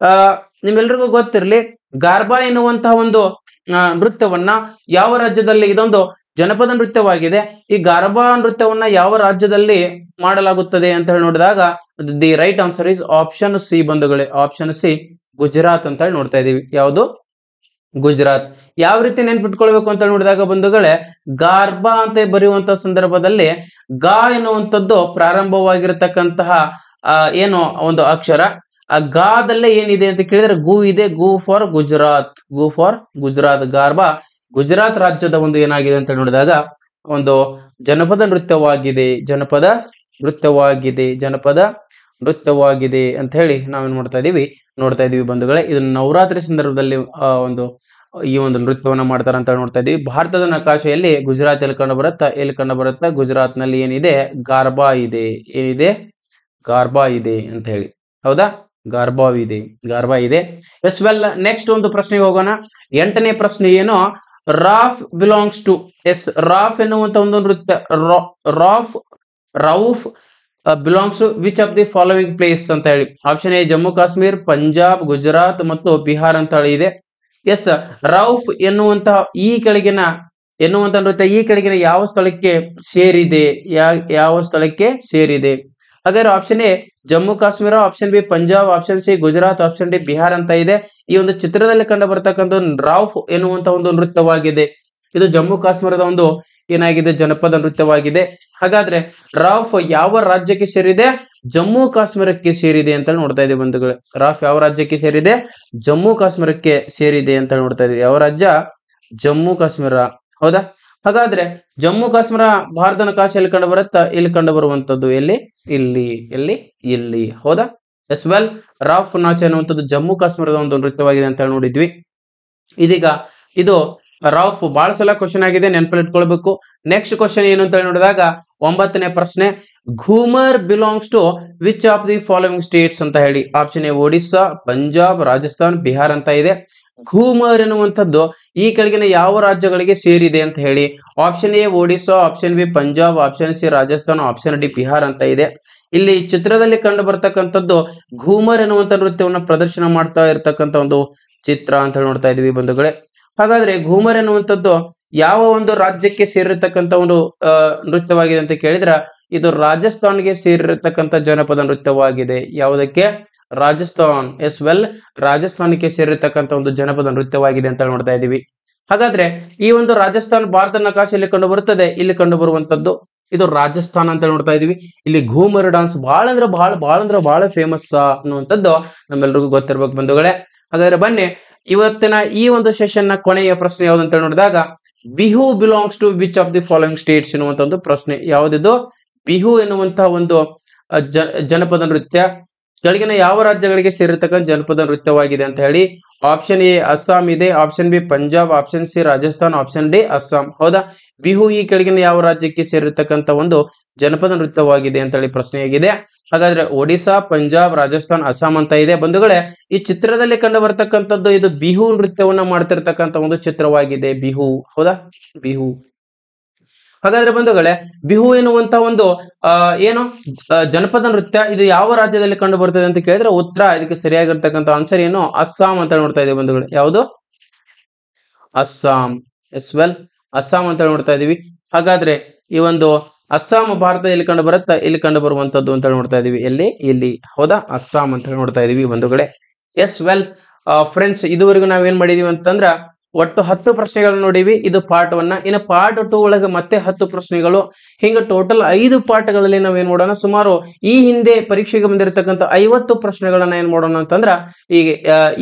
ನಿಮ್ಮೆಲ್ರಿಗೂ ಗೊತ್ತಿರಲಿ ಗಾರ್ಬಾ ಎನ್ನುವಂತಹ ಒಂದು ನೃತ್ಯವನ್ನ ಯಾವ ರಾಜ್ಯದಲ್ಲಿ, ಇದೊಂದು ಜನಪದ ನೃತ್ಯವಾಗಿದೆ. ಈ ಗಾರ್ಬಾ ನೃತ್ಯವನ್ನ ಯಾವ ರಾಜ್ಯದಲ್ಲಿ ಮಾಡಲಾಗುತ್ತದೆ ಅಂತ ಹೇಳಿ ನೋಡಿದಾಗ the right answer is option C ಬಂಧುಗಳೇ. ಆಪ್ಷನ್ ಸಿ ಗುಜರಾತ್ ಅಂತ ಹೇಳಿ ನೋಡ್ತಾ ಇದೀವಿ. ಯಾವುದು? ಗುಜರಾತ್. ಯಾವ ರೀತಿ ನೆನ್ಪಿಟ್ಕೊಳ್ಬೇಕು ಅಂತ ನೋಡಿದಾಗ ಬಂಧುಗಳೇ, ಗಾರ್ಬಾ ಅಂತ ಬರೆಯುವಂತ ಸಂದರ್ಭದಲ್ಲಿ ಗಾ ಎನ್ನುವಂಥದ್ದು ಪ್ರಾರಂಭವಾಗಿರತಕ್ಕಂತಹ ಏನು ಒಂದು ಅಕ್ಷರ. ಆ ಗಾದಲ್ಲೇ ಏನಿದೆ ಅಂತ ಕೇಳಿದ್ರೆ ಗು ಇದೆ. ಗು ಫಾರ್ ಗುಜರಾತ್, ಗು ಫಾರ್ ಗುಜರಾತ್. ಗಾರ್ಬಾ ಗುಜರಾತ್ ರಾಜ್ಯದ ಒಂದು ಏನಾಗಿದೆ ಅಂತ ನೋಡಿದಾಗ ಒಂದು ಜನಪದ ನೃತ್ಯವಾಗಿದೆ, ಜನಪದ ನೃತ್ಯವಾಗಿದೆ, ಜನಪದ ನೃತ್ಯವಾಗಿದೆ ಅಂತ ಹೇಳಿ ನಾವೇನ್ ನೋಡ್ತಾ ಇದೀವಿ ಬಂಧುಗಳೇ. ಇದನ್ನ ನವರಾತ್ರಿ ಸಂದರ್ಭದಲ್ಲಿ ಈ ಒಂದು ನೃತ್ಯವನ್ನ ಮಾಡ್ತಾರ ಅಂತ ನೋಡ್ತಾ ಇದೀವಿ. ಭಾರತದ ನಕಾಶೆಯಲ್ಲಿ ಗುಜರಾತ್ ಎಲ್ಲಿ ಕಂಡು ಬರುತ್ತಾ? ಗುಜರಾತ್ ನಲ್ಲಿ ಏನಿದೆ? ಗಾರ್ಬಾ ಇದೆ. ಏನಿದೆ? ಗಾರ್ಬಾ ಇದೆ ಅಂತ ಹೇಳಿ. ಹೌದಾ? ಗಾರ್ಬಾ ಇದೆ. ಎಸ್ ವೆಲ್, ನೆಕ್ಸ್ಟ್ ಒಂದು ಪ್ರಶ್ನೆಗೆ ಹೋಗೋಣ. 8ನೇ ಪ್ರಶ್ನೆ ಏನು? Rauf belongs to. Yes, Rauf ಎನ್ನುವಂತ ಒಂದು ನೃತ್ಯ, Rauf belongs to which of the following place ಅಂತ ಹೇಳಿ. ಆಪ್ಷನ್ ಎ ಜಮ್ಮು ಕಾಶ್ಮೀರ್, ಪಂಜಾಬ್, ಗುಜರಾತ್ ಮತ್ತು ಬಿಹಾರ್ ಅಂತ ಹೇಳಿ ಇದೆ. ಎಸ್, ರೌಫ್ ಎನ್ನುವಂತಹ ನೃತ್ಯ ಈ ಕೆಳಗಿನ ಯಾವ ಸ್ಥಳಕ್ಕೆ ಸೇರಿದೆ? ಯಾವ ಸ್ಥಳಕ್ಕೆ ಸೇರಿದೆ? ಹಾಗಾದ್ರೆ option A Jammu Kashmir, option B Punjab, option C Gujarat, option D Bihar ಅಂತ ಇದೆ. ಈ ಒಂದು ಚಿತ್ರದಲ್ಲಿ ಕಂಡು ಬರ್ತಕ್ಕಂಥ ರಾವ್ ಎನ್ನುವಂತ ಒಂದು ನೃತ್ಯವಾಗಿದೆ. ಇದು ಜಮ್ಮು ಕಾಶ್ಮೀರದ ಒಂದು ಏನಾಗಿದೆ ಜನಪದ ನೃತ್ಯವಾಗಿದೆ. ಹಾಗಾದ್ರೆ ರಾಫ್ ಯಾವ ರಾಜ್ಯಕ್ಕೆ ಸೇರಿದೆ? ಜಮ್ಮು ಕಾಶ್ಮೀರಕ್ಕೆ ಸೇರಿದೆ ಅಂತ ನೋಡ್ತಾ ಇದೀವಿ ಬಂಧುಗಳೇ. ರಾಫ್ ಯಾವ ರಾಜ್ಯಕ್ಕೆ ಸೇರಿದೆ? ಜಮ್ಮು ಕಾಶ್ಮೀರಕ್ಕೆ ಸೇರಿದೆ ಅಂತ ನೋಡ್ತಾ ಇದೀವಿ. ಯಾವ ರಾಜ್ಯ? ಜಮ್ಮು ಕಾಶ್ಮೀರ. ಹೌದಾ? ಹಾಗಾದ್ರೆ ಜಮ್ಮು ಕಾಶ್ಮೀರ ಭಾರತ ನಕಾಶೆಯಲ್ಲಿ ಕಂಡು ಬರುತ್ತಾ? ಇಲ್ಲಿ ಕಂಡು ಬರುವಂತದ್ದು ಎಲ್ಲಿ? ಇಲ್ಲಿ. ಹೌದಾ? ಎಸ್ ವೆಲ್, ರಾಫ್ ನಾಚ್ ಅನ್ನುವಂಥದ್ದು ಜಮ್ಮು ಕಾಶ್ಮೀರದ ಒಂದು ನೃತ್ಯವಾಗಿದೆ ಅಂತ ನೋಡಿದ್ವಿ. ಇದೀಗ ಇದು ರಾಫ್ ಬಹಳ ಸಲ ಕ್ವಶನ್ ಆಗಿದೆ, ನೆನಪಲ್ಲಿ ಇಟ್ಕೊಳ್ಬೇಕು. ನೆಕ್ಸ್ಟ್ ಕ್ವಶನ್ ಏನು ಅಂತ ನೋಡಿದಾಗ 9ನೇ ಪ್ರಶ್ನೆ, Ghoomar belongs to which of the following states ಅಂತ ಹೇಳಿ. ಆಪ್ಷನ್ ಎ ಒಡಿಸ್ಸಾ, ಪಂಜಾಬ್, ರಾಜಸ್ಥಾನ್, ಬಿಹಾರ್ ಅಂತ ಇದೆ. ಘೂಮರ್ ಎನ್ನುವಂಥದ್ದು ಈ ಕೆಳಗಿನ ಯಾವ ರಾಜ್ಯಗಳಿಗೆ ಸೇರಿದೆ ಅಂತ ಹೇಳಿ. Option A Odisha, option B Punjab, option C Rajasthan, option D Bihar ಅಂತ ಇದೆ. ಇಲ್ಲಿ ಚಿತ್ರದಲ್ಲಿ ಕಂಡು ಬರ್ತಕ್ಕಂಥದ್ದು ಘೂಮರ್ ಎನ್ನುವಂತ ನೃತ್ಯವನ್ನು ಪ್ರದರ್ಶನ ಮಾಡ್ತಾ ಇರತಕ್ಕಂತ ಒಂದು ಚಿತ್ರ ಅಂತ ಹೇಳಿ ನೋಡ್ತಾ ಇದೀವಿ ಬಂಧುಗಳೇ. ಹಾಗಾದ್ರೆ ಘೂಮರ್ ಎನ್ನುವಂಥದ್ದು ಯಾವ ಒಂದು ರಾಜ್ಯಕ್ಕೆ ಸೇರಿರ್ತಕ್ಕಂಥ ಒಂದು ನೃತ್ಯವಾಗಿದೆ ಅಂತ ಕೇಳಿದ್ರ, ಇದು ರಾಜಸ್ಥಾನ್ಗೆ ಸೇರಿರ್ತಕ್ಕಂಥ ಜನಪದ ನೃತ್ಯವಾಗಿದೆ. ಯಾವುದಕ್ಕೆ? ರಾಜಸ್ಥಾನ್. ಎಸ್ ವೆಲ್, ರಾಜಸ್ಥಾನಕ್ಕೆ ಸೇರಿರ್ತಕ್ಕಂಥ ಒಂದು ಜನಪದ ನೃತ್ಯವಾಗಿದೆ ಅಂತ ನೋಡ್ತಾ ಇದೀವಿ. ಹಾಗಾದ್ರೆ ಈ ಒಂದು ರಾಜಸ್ಥಾನ್ ಭಾರತ ನಕಾಶೆಯಲ್ಲಿ ಕಂಡು ಬರುತ್ತದೆ. ಇಲ್ಲಿ ಕಂಡು ಬರುವಂತದ್ದು ಇದು ರಾಜಸ್ಥಾನ ಅಂತ ನೋಡ್ತಾ ಇದೀವಿ. ಇಲ್ಲಿ ಘೂಮರ್ ಡಾನ್ಸ್ ಬಹಳ ಫೇಮಸ್ ಅನ್ನುವಂಥದ್ದು ನಮ್ಮೆಲ್ರಿಗೂ ಗೊತ್ತಿರ್ಬೇಕು ಬಂಧುಗಳೇ. ಹಾಗಾದ್ರೆ ಬನ್ನಿ ಇವತ್ತಿನ ಈ ಒಂದು ಸೆಷನ್ ನ ಕೊನೆಯ ಪ್ರಶ್ನೆ ಯಾವ್ದಂತ ನೋಡಿದಾಗ, Bihu belongs to which of the following states ಎನ್ನುವಂತ ಒಂದು ಪ್ರಶ್ನೆ. ಯಾವುದಿದು? ಬಿಹು ಎನ್ನುವಂತಹ ಒಂದು ಜನಪದ ನೃತ್ಯ ಕೆಳಗಿನ ಯಾವ ರಾಜ್ಯಗಳಿಗೆ ಸೇರಿರ್ತಕ್ಕಂಥ ಜನಪದ ನೃತ್ಯವಾಗಿದೆ ಅಂತ ಹೇಳಿ. ಆಪ್ಷನ್ ಎ ಅಸ್ಸಾಂ ಇದೆ, option B Punjab, option C Rajasthan, option D Assam. ಹೌದಾ? ಬಿಹು ಈ ಕೆಳಗಿನ ಯಾವ ರಾಜ್ಯಕ್ಕೆ ಸೇರಿರ್ತಕ್ಕಂಥ ಒಂದು ಜನಪದ ನೃತ್ಯವಾಗಿದೆ ಅಂತ ಹೇಳಿ ಪ್ರಶ್ನೆಯಾಗಿದೆ. ಹಾಗಾದ್ರೆ ಒಡಿಶಾ, ಪಂಜಾಬ್, ರಾಜಸ್ಥಾನ್, ಅಸ್ಸಾಂ ಅಂತ ಇದೆ ಬಂಧುಗಳೇ. ಈ ಚಿತ್ರದಲ್ಲಿ ಕಂಡು ಬರ್ತಕ್ಕಂಥದ್ದು ಇದು ಬಿಹು ನೃತ್ಯವನ್ನ ಮಾಡ್ತಿರ್ತಕ್ಕಂಥ ಒಂದು ಚಿತ್ರವಾಗಿದೆ. ಬಿಹು. ಹೌದಾ? ಬಿಹು. ಹಾಗಾದ್ರೆ ಬಂಧುಗಳೇ, ಬಿಹು ಎನ್ನುವಂತ ಒಂದು ಏನು ಜನಪದ ನೃತ್ಯ ಇದು ಯಾವ ರಾಜ್ಯದಲ್ಲಿ ಕಂಡು ಬರ್ತದೆ ಅಂತ ಕೇಳಿದ್ರೆ ಉತ್ತರ. ಇದಕ್ಕೆ ಸರಿಯಾಗಿರ್ತಕ್ಕಂಥ ಆನ್ಸರ್ ಏನು? ಅಸ್ಸಾಂ ಅಂತ ನೋಡ್ತಾ ಇದೀವಿ ಬಂಧುಗಳೇ. ಯಾವುದು? ಅಸ್ಸಾಂ. ಎಸ್ ವೆಲ್, ಅಸ್ಸಾಂ ಅಂತ ನೋಡ್ತಾ ಇದೀವಿ. ಹಾಗಾದ್ರೆ ಈ ಒಂದು ಅಸ್ಸಾಂ ಭಾರತದಲ್ಲಿ ಕಂಡು ಬರುತ್ತಾ? ಇಲ್ಲಿ ಕಂಡು ಬರುವಂತದ್ದು ಅಂತ ನೋಡ್ತಾ ಇದೀವಿ. ಇಲ್ಲಿ. ಹೌದಾ? ಅಸ್ಸಾಂ ಅಂತ ನೋಡ್ತಾ ಇದೀವಿ ಬಂಧುಗಳೇ. ಎಸ್ ವೆಲ್ ಫ್ರೆಂಡ್ಸ್, ಇದುವರೆಗೂ ನಾವೇನ್ ಮಾಡಿದೀವಿ ಅಂತಂದ್ರ ಒಟ್ಟು 10 ಪ್ರಶ್ನೆಗಳು ನೋಡಿವಿ. ಇದು ಪಾರ್ಟ್ 1. ಇನ್ನು ಪಾರ್ಟ್ 2 ಒಳಗೆ ಮತ್ತೆ 10 ಪ್ರಶ್ನೆಗಳು. ಹಿಂಗ ಟೋಟಲ್ 5 ಪಾಠಗಳಲ್ಲಿ ನಾವೇನ್ ಮಾಡೋಣ, ಸುಮಾರು ಈ ಹಿಂದೆ ಪರೀಕ್ಷೆಗೆ ಬಂದಿರತಕ್ಕಂಥ 50 ಪ್ರಶ್ನೆಗಳನ್ನ ಏನ್ ಮಾಡೋಣ ಅಂತಂದ್ರ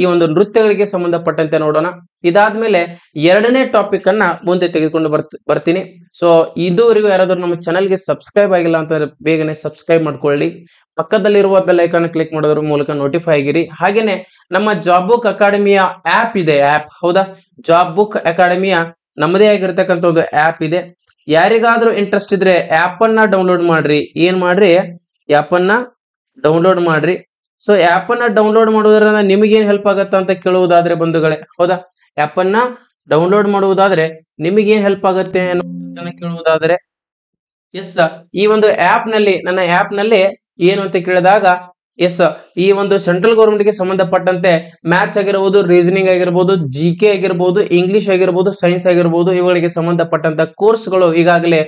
ಈ ಒಂದು ನೃತ್ಯಗಳಿಗೆ ಸಂಬಂಧಪಟ್ಟಂತೆ ನೋಡೋಣ. ಇದಾದ್ಮೇಲೆ 2ನೇ ಟಾಪಿಕ್ ಅನ್ನ ಮುಂದೆ ತೆಗೆದುಕೊಂಡು ಬರ್ತೀನಿ. ಸೊ ಇದುವರೆಗೂ ಯಾರಾದ್ರೂ ನಮ್ಮ ಚಾನಲ್ಗೆ ಸಬ್ಸ್ಕ್ರೈಬ್ ಆಗಿಲ್ಲ ಅಂತಂದ್ರೆ ಬೇಗನೆ ಸಬ್ಸ್ಕ್ರೈಬ್ ಮಾಡ್ಕೊಳ್ಳಿ. ಪಕ್ಕದಲ್ಲಿರುವ ಬೆಲ್ ಐಕಾನ್ ಕ್ಲಿಕ್ ಮಾಡೋದ್ರ ಮೂಲಕ ನೋಟಿಫೈ ಆಗಿರಿ. ಹಾಗೇನೆ ನಮ್ಮ ಜಾಬ್ ಬುಕ್ ಅಕಾಡೆಮಿಯ ಆಪ್ ಇದೆ. ಆಪ್. ಹೌದಾ? ಜಾಬ್ ಬುಕ್ ಅಕಾಡೆಮಿಯ ನಮ್ಮದೇ ಆಗಿರ್ತಕ್ಕಂಥ ಒಂದು ಆಪ್ ಇದೆ. ಯಾರಿಗಾದ್ರೂ ಇಂಟ್ರೆಸ್ಟ್ ಇದ್ರೆ ಆಪ್ ಅನ್ನ ಡೌನ್ಲೋಡ್ ಮಾಡ್ರಿ. ಏನ್ ಮಾಡ್ರಿ? ಆಪ್ ಅನ್ನ ಡೌನ್ಲೋಡ್ ಮಾಡ್ರಿ. ಸೊ ಆಪ್ ಅನ್ನ ಡೌನ್ಲೋಡ್ ಮಾಡೋದ್ರಿಂದ ನಿಮಗೇನ್ ಹೆಲ್ಪ್ ಆಗತ್ತ ಅಂತ ಕೇಳುವುದಾದ್ರೆ ಬಂಧುಗಳೇ, ಹೌದಾ, ಆಪ್ ಅನ್ನ ಡೌನ್ಲೋಡ್ ಮಾಡುವುದಾದ್ರೆ ನಿಮಗೇನ್ ಹೆಲ್ಪ್ ಆಗುತ್ತೆ ಅನ್ನೋದನ್ನ ಕೇಳುವುದಾದ್ರೆ, ಎಸ್, ಈ ಒಂದು ಆಪ್ ನಲ್ಲಿ, ನನ್ನ ಆಪ್ ನಲ್ಲಿ ಏನು ಅಂತ ಕೇಳಿದಾಗ, ಎಸ್, ಈ ಒಂದು ಸೆಂಟ್ರಲ್ ಗೌರ್ಮೆಂಟ್ ಗೆ ಸಂಬಂಧಪಟ್ಟಂತೆ ಮ್ಯಾಥ್ಸ್ ಆಗಿರ್ಬೋದು, ರೀಸನಿಂಗ್ ಆಗಿರ್ಬೋದು, ಜಿಕೆ ಆಗಿರ್ಬೋದು, ಇಂಗ್ಲಿಷ್ ಆಗಿರ್ಬೋದು, ಸೈನ್ಸ್ ಆಗಿರ್ಬೋದು, ಇವುಗಳಿಗೆ ಸಂಬಂಧಪಟ್ಟಂತ ಕೋರ್ಸ್ಗಳು ಈಗಾಗಲೇ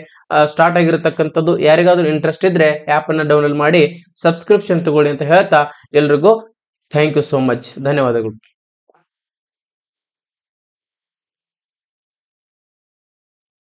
ಸ್ಟಾರ್ಟ್ ಆಗಿರತಕ್ಕಂಥದ್ದು. ಯಾರಿಗಾದ್ರೂ ಇಂಟ್ರೆಸ್ಟ್ ಇದ್ರೆ ಆಪ್ ಅನ್ನ ಡೌನ್ಲೋಡ್ ಮಾಡಿ ಸಬ್ಸ್ಕ್ರಿಪ್ಷನ್ ತಗೊಳ್ಳಿ ಅಂತ ಹೇಳ್ತಾ ಎಲ್ರಿಗೂ ಥ್ಯಾಂಕ್ ಯು ಸೋ ಮಚ್. ಧನ್ಯವಾದಗಳು.